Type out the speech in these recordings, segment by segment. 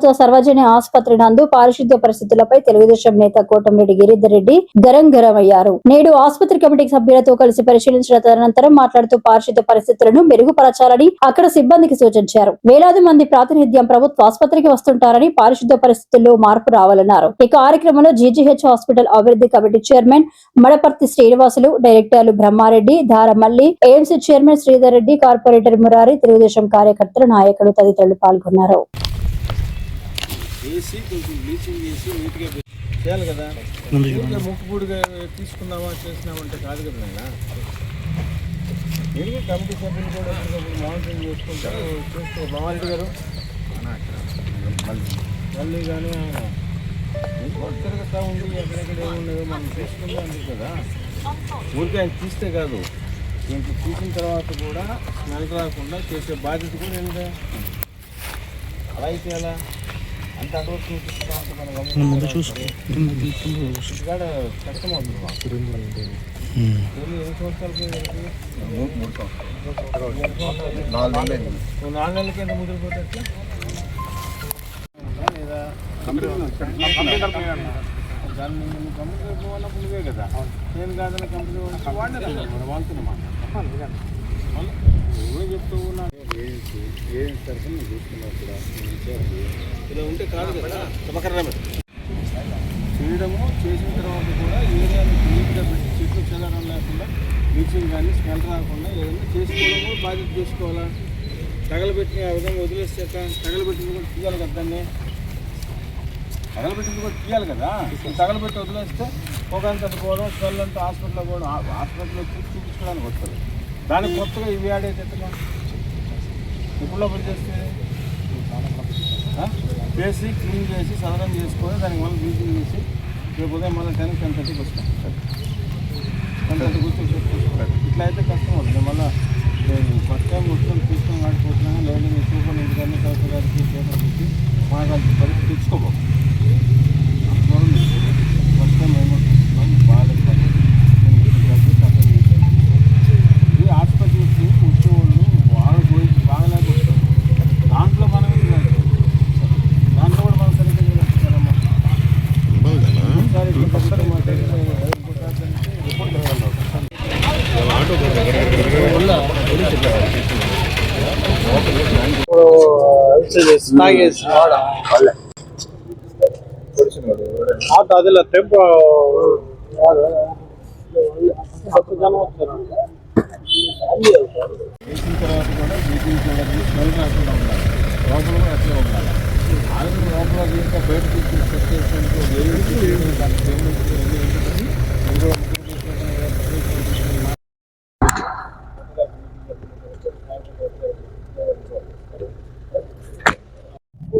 ప్రభుత్వ సర్వజన ఆసుపత్రి నందు పారిశుద్ధ్య పరిస్థితులపై తెలుగుదేశం నేత కోటమిరెడ్డి గిరిధర్ రెడ్డి గరంగరమయ్యారు. నేడు ఆసుపత్రి కమిటీ సభ్యులతో కలిసి పరిశీలించిన తదనంతరం మాట్లాడుతూ పారిశుద్ధ్య పరిస్థితులను మెరుగుపరచాలని అక్కడ సిబ్బందికి సూచించారు. వేలాది మంది ప్రాతినిధ్యం ప్రభుత్వ ఆసుపత్రికి వస్తుంటారని పారిశుద్ధ్య పరిస్థితుల్లో మార్పు రావాలన్నారు. ఈ కార్యక్రమంలో జీజీహెచ్ హాస్పిటల్ అభివృద్ధి కమిటీ చైర్మన్ మడపర్తి శ్రీనివాసులు, డైరెక్టర్లు Brahmareddy, Dharamalli, AMC chairman Sridhar Reddy, corporator Murari, Telugu Desam కార్యకర్తలు, నాయకులు తదితరులు పాల్గొన్నారు. తీసుకున్నామా చేసినామంటే కాదు కదా నేను కమిటీ సభ్యులు కూడా మానిటరింగ్ చేసుకుంటారు. చేస్తూ బ్రహ్మారెడ్డి గారు మళ్ళీ కానీ తిరుగుతూ ఉంది, ఎక్కడెక్కడ ఏమున్నాయో మనం చూసుకుంటే అందుకు కదా. ఊరికే ఆయన తీస్తే కాదు, ఇంక తీసిన తర్వాత కూడా స్మెల్ రాకుండా చేసే బాధ్యత కూడా ఏంటంటే అలా అయితే ఎలా అంత అడ్వర్స్ ఇక్కడ కష్టం అవుతుంది. ఎన్ని సంవత్సరాలకి 4 నెలలకి ఎంత ముదిరిపోతే లేదా దాన్ని కంపెనీ పోయినప్పుడు నువ్వే కదా. నేను కాదని కంపెనీ వాడినా మనం వాడుతున్నామా నువ్వే చెప్తూ ఉన్నా ఏం తరఫున నేను చూసుకున్నావు కూడా ఇలా ఉంటే కాదు కదా. చేయడము చేసిన తర్వాత కూడా ఏరియాని నీట్గా పెట్టి చెట్లు చెదరం లేకుండా బ్లీచింగ్ కానీ స్మెల్ రాకుండా ఏదైనా చేసుకోవడం కూడా బాధ్యత చేసుకోవాలా. తగలబెట్టిన ఆ విధంగా వదిలేస్తే తగలబెట్టింది కూడా తీయాలి కదా. దాన్ని తగలబెట్టింది కూడా తీయాలి కదా. తగలబెట్టి వదిలేస్తే పొగంతా పోవడం, స్మెల్ అంతా హాస్పిటల్లో పోవడం. హాస్పిటల్లో చూపించుకోవడానికి వస్తారు. దానికి కొత్తగా ఇవి ఆడేది ఎట్లా ఎప్పుడులో పని చేస్తే చేసి క్లీన్ చేసి సదనం చేసుకొని దానికి మళ్ళీ బ్లీచింగ్ చేసి రేపు ఉదయం మళ్ళీ 10-10:30కి వస్తాం. 10:30 కూర్చొని చెప్పుకుంటారు. ఇట్లా అయితే కష్టం అవుతుంది. మళ్ళీ ఫస్ట్ టైం కూర్చొని తీసుకొని ఆడిపోతున్నాను లేదంటే సూపర్ ఇంటికాన్ని కలెక్టర్ గారికి పేపర్ పెట్టి మాకు పరిస్థితి తెచ్చుకోబో. ఫస్ట్ టైం ఏమవుతున్నాం బాగాలేదు. ఈ హాస్పిటల్కి వచ్చేవాళ్ళు వాళ్ళు పోయి బాగలేకపోతారు. దాంట్లో మనం దాంట్లో కూడా మనం సరిగ్గా చేస్తారమ్మా. అదిలా టెంపో జనం వస్తారు. వేసిన తర్వాత కూడా బ్లీచింగ్ పౌడర్ని స్మెల్ రాకుండా ఉండాలి. లోపల కూడా అట్లే ఉండాలి. ఆల్రెడీ లోపల ఇంకా బయట తీసుకుని సెట్ చేసినందుకు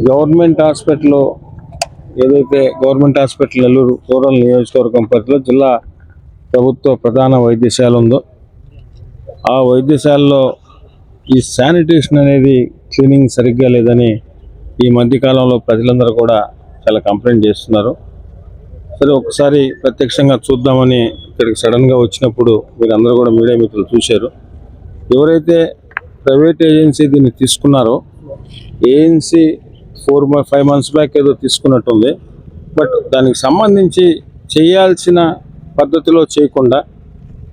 గవర్నమెంట్ హాస్పిటల్లో ఏదైతే గవర్నమెంట్ హాస్పిటల్ నెల్లూరు రూరల్ నియోజకవర్గం పరిధిలో జిల్లా ప్రభుత్వ ప్రధాన వైద్యశాల ఉందో ఆ వైద్యశాలలో ఈ శానిటేషన్ అనేది క్లీనింగ్ సరిగ్గా లేదని ఈ మధ్యకాలంలో ప్రజలందరూ కూడా చాలా కంప్లైంట్ చేస్తున్నారు. సరే ఒకసారి ప్రత్యక్షంగా చూద్దామని ఇక్కడికి సడన్గా వచ్చినప్పుడు మీరందరూ కూడా మీడియా మిత్రులు చూశారు. ఎవరైతే ప్రైవేట్ ఏజెన్సీ దీన్ని తీసుకున్నారో ఏజెన్సీ 4-5 months బ్యాక్ ఏదో తీసుకున్నట్టుంది. బట్ దానికి సంబంధించి చేయాల్సిన పద్ధతిలో చేయకుండా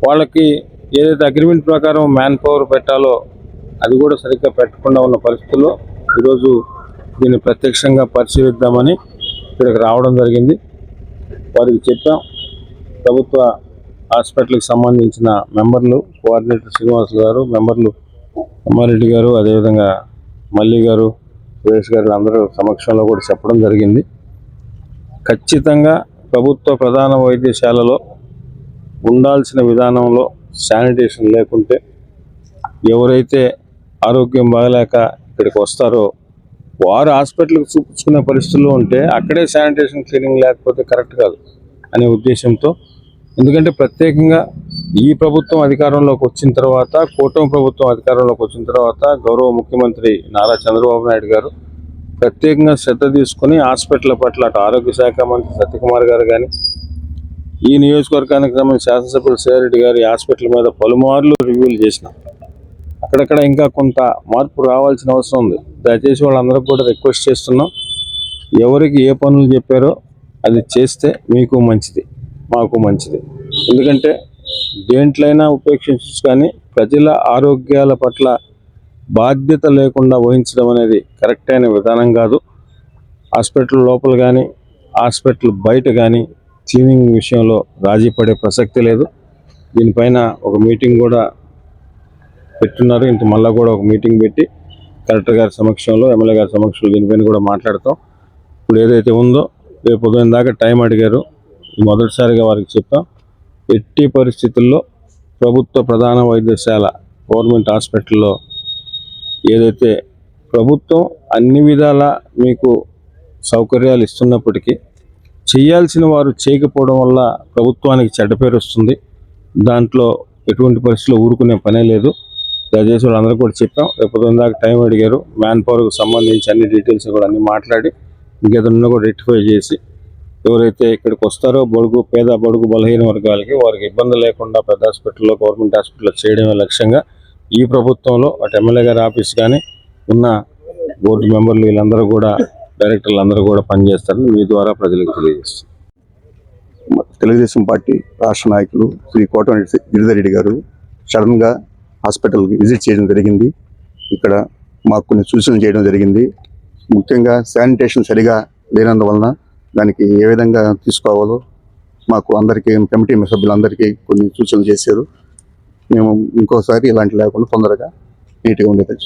వాళ్ళకి ఏదైతే అగ్రిమెంట్ ప్రకారం మ్యాన్ పవర్ పెట్టాలో అది కూడా సరిగ్గా పెట్టకుండా ఉన్న పరిస్థితుల్లో ఈరోజు దీన్ని ప్రత్యక్షంగా పరిశీలిద్దామని ఇక్కడికి రావడం జరిగింది. వారికి చెప్పాం. ప్రభుత్వ హాస్పిటల్కి సంబంధించిన మెంబర్లు, కోఆర్డినేటర్ శ్రీనివాసులు గారు, మెంబర్లు బ్రహ్మారెడ్డి గారు, అదేవిధంగా మల్లి గారు, సురేష్ గారు అందరూ సమక్షంలో కూడా చెప్పడం జరిగింది. ఖచ్చితంగా ప్రభుత్వ ప్రధాన వైద్యశాలలో ఉండాల్సిన విధానంలో శానిటేషన్ లేకుంటే ఎవరైతే ఆరోగ్యం బాగలేక ఇక్కడికి వస్తారో వారు హాస్పిటల్కి చూపించుకునే పరిస్థితుల్లో ఉంటే అక్కడే శానిటేషన్ క్లీనింగ్ లేకపోతే కరెక్ట్ కాదు అనే ఉద్దేశంతో, ఎందుకంటే ప్రత్యేకంగా ఈ ప్రభుత్వం అధికారంలోకి వచ్చిన తర్వాత, కూటమి ప్రభుత్వం అధికారంలోకి వచ్చిన తర్వాత గౌరవ ముఖ్యమంత్రి నారా చంద్రబాబు నాయుడు గారు ప్రత్యేకంగా శ్రద్ధ తీసుకుని హాస్పిటల్ పట్ల అటు ఆరోగ్య శాఖ మంత్రి సత్యకుమార్ గారు కానీ, ఈ నియోజకవర్గానికి సంబంధించిన శాసనసభ్యులు శ్రీరెడ్డి గారు ఈ హాస్పిటల్ మీద పలుమార్లు రివ్యూలు చేసిన అక్కడక్కడ ఇంకా కొంత మార్పు రావాల్సిన అవసరం ఉంది. దయచేసి వాళ్ళందరూ కూడా రిక్వెస్ట్ చేస్తున్నాం. ఎవరికి ఏ పనులు చెప్పారో అది చేస్తే మీకు మంచిది, మాకు మంచిది. ఎందుకంటే దేంట్లైనా ఉపేక్షించు, కానీ ప్రజల ఆరోగ్యాల పట్ల బాధ్యత లేకుండా వహించడం అనేది కరెక్ట్ అయిన విధానం కాదు. హాస్పిటల్ లోపల కానీ హాస్పిటల్ బయట కానీ క్లీనింగ్ విషయంలో రాజీ పడే ప్రసక్తి లేదు. దీనిపైన ఒక మీటింగ్ కూడా పెట్టున్నారు. ఇంత మళ్ళా కూడా ఒక మీటింగ్ పెట్టి కలెక్టర్ గారి సమక్షంలో, ఎమ్మెల్యే గారి సమక్షంలో దీనిపైన కూడా మాట్లాడతాం. ఇప్పుడు ఏదైతే ఉందో రేపు ఉదయం దాకా టైం అడిగారు. మొదటిసారిగా వారికి చెప్పాం, ఎట్టి పరిస్థితుల్లో ప్రభుత్వ ప్రధాన వైద్యశాల గవర్నమెంట్ హాస్పిటల్లో ఏదైతే ప్రభుత్వం అన్ని విధాల మీకు సౌకర్యాలు ఇస్తున్నప్పటికీ చేయాల్సిన వారు చేయకపోవడం వల్ల ప్రభుత్వానికి చెడ్డ పేరు వస్తుంది. దాంట్లో ఎటువంటి పరిస్థితుల్లో ఊరుకునే పనే లేదు. దయచేసి వాళ్ళందరూ కూడా చెప్పాం. రేపు ఉదయం దాకా టైం అడిగారు. మ్యాన్ పవర్కి సంబంధించి అన్ని డీటెయిల్స్ కూడా అన్ని మాట్లాడి ఇంకేదన్నా కూడా రెక్టిఫై చేసి ఎవరైతే ఇక్కడికి వస్తారో పేద బడుగు బలహీన వర్గాలకి వారికి ఇబ్బంది లేకుండా పెద్ద హాస్పిటల్లో, గవర్నమెంట్ హాస్పిటల్లో చేయడమే లక్ష్యంగా ఈ ప్రభుత్వంలో అటు ఎమ్మెల్యే గారి ఆఫీస్ కానీ ఉన్న బోర్డు మెంబర్లు వీళ్ళందరూ కూడా, డైరెక్టర్లు అందరూ కూడా పనిచేస్తారని మీ ద్వారా ప్రజలకు తెలియజేస్తారు. తెలుగుదేశం పార్టీ రాష్ట్ర నాయకులు శ్రీ కోటమిరెడ్డి గిరిధర్ రెడ్డి గారు సడన్గా హాస్పిటల్కి విజిట్ చేయడం జరిగింది. ఇక్కడ మాకు కొన్ని సూచనలు చేయడం జరిగింది. ముఖ్యంగా శానిటేషన్ సరిగా లేనందువలన దానికి ఏ విధంగా తీసుకోవాలో మాకు అందరికీ, కమిటీ సభ్యులందరికీ కొన్ని సూచనలు చేశారు. మేము ఇంకోసారి ఇలాంటి లేకుండా తొందరగా నీట్గా ఉండేది.